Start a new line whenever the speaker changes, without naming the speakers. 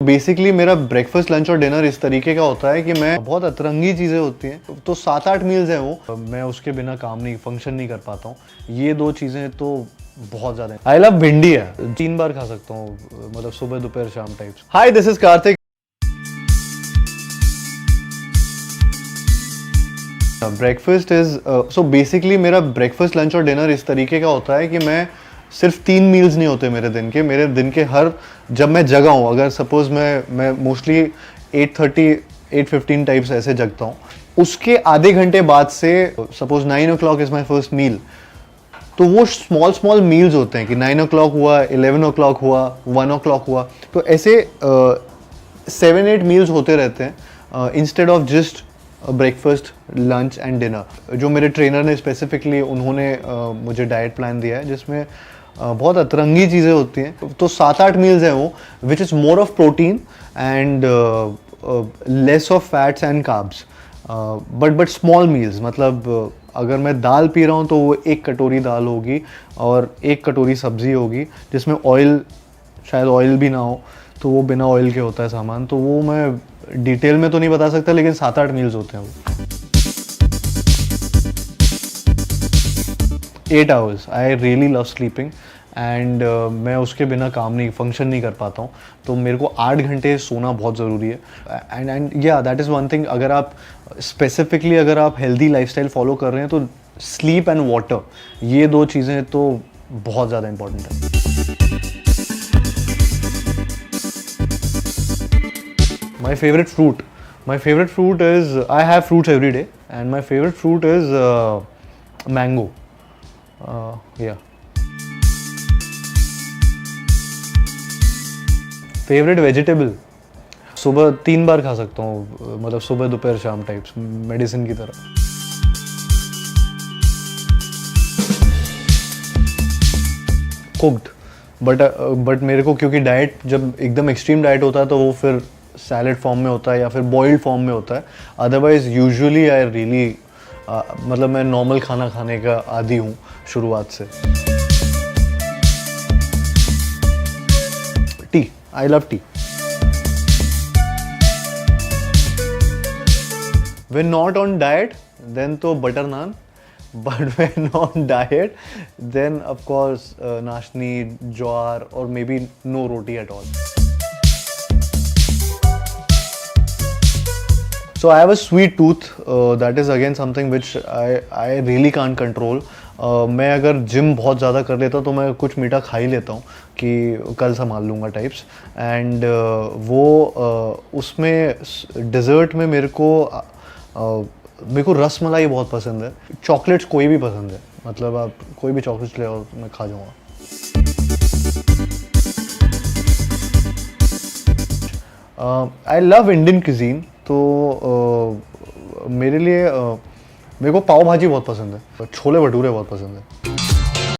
Basically मेरा breakfast lunch और dinner इस तरीके का होता है कि मैं बहुत अतरंगी चीज़ें होती हैं तो 7-8 मील्स हैं वो, मैं उसके बिना काम नहीं फंक्शन नहीं कर पाता हूँ। ये दो चीज़ें तो बहुत ज़्यादा आई लव भिंडी है, 3 बार खा सकता हूँ, मतलब सुबह दोपहर शाम types. Hi, this is Kartik. Breakfast is so basically मेरा ब्रेकफास्ट लंच और डिनर इस तरीके का होता है कि मैं सिर्फ 3 मील्स नहीं होते मेरे दिन के हर, जब मैं जगा हूँ, अगर सपोज मैं मोस्टली 8:30 8:15 टाइप्स ऐसे जगता हूँ, उसके आधे घंटे बाद से suppose 9 o'clock is my first meal, तो वो स्मॉल मील्स होते हैं कि 9 o'clock हुआ, 11 o'clock हुआ, 1 o'clock हुआ, तो ऐसे 7-8 मील्स होते रहते हैं instead of just breakfast lunch and dinner. जो मेरे ट्रेनर ने स्पेसिफिकली उन्होंने मुझे डाइट प्लान दिया है जिसमें बहुत अतरंगी चीज़ें होती हैं, तो 7-8 मील्स हैं वो, which is more of protein and less of fats and carbs, but small meals. मतलब अगर मैं दाल पी रहा हूँ तो वो 1 कटोरी दाल होगी और 1 कटोरी सब्ज़ी होगी जिसमें ऑयल, शायद ऑयल भी ना हो, तो वो बिना ऑयल के होता है सामान, तो वो मैं डिटेल में तो नहीं बता सकता, लेकिन 7-8 मील्स होते हैं वो। 8 hours, I really love sleeping and मैं उसके बिना काम नहीं फंक्शन नहीं कर पाता हूँ, तो मेरे को 8 घंटे सोना बहुत ज़रूरी है। एंड या दैट इज़ वन थिंग, अगर आप स्पेसिफिकली अगर आप हेल्दी लाइफस्टाइल फॉलो कर रहे हैं तो स्लीप एंड वाटर, ये दो चीज़ें तो बहुत ज़्यादा इंपॉर्टेंट है। My favorite fruit is, I have fruits every day and my favorite fruit is mango. Yeah. Favorite vegetable, सुबह 3 बार खा सकता हूँ, मतलब सुबह दोपहर शाम टाइप्स, मेडिसिन की तरह। कुक्ड, बट मेरे को क्योंकि डाइट जब एकदम एक्सट्रीम डाइट होता है तो वो फिर सैलेड फॉर्म में होता है या फिर बॉइल्ड फॉर्म में होता है। अदरवाइज यूजुअली आई रियली मतलब मैं नॉर्मल खाना खाने का आदी हूँ शुरुआत से। Tea, I love tea. When not on diet, then तो butter naan, but when on diet, then of course nachni, jowar, or maybe no roti at all. So I have a sweet tooth, that is again something which I really can't control. मैं अगर gym बहुत ज़्यादा कर लेता तो मैं कुछ मीठा खा ही लेता हूँ कि कल संभाल लूँगा टाइप्स, एंड उसमें डिज़र्ट में मेरे को रस मलाई बहुत पसंद है। चॉकलेट्स कोई भी पसंद है, मतलब आप कोई भी चॉकलेट्स ले आओ मैं खा जाऊँगा। आई लव इंडियन क्यूजीन, तो मेरे को पाव भाजी बहुत पसंद है, छोले भटूरे बहुत पसंद है।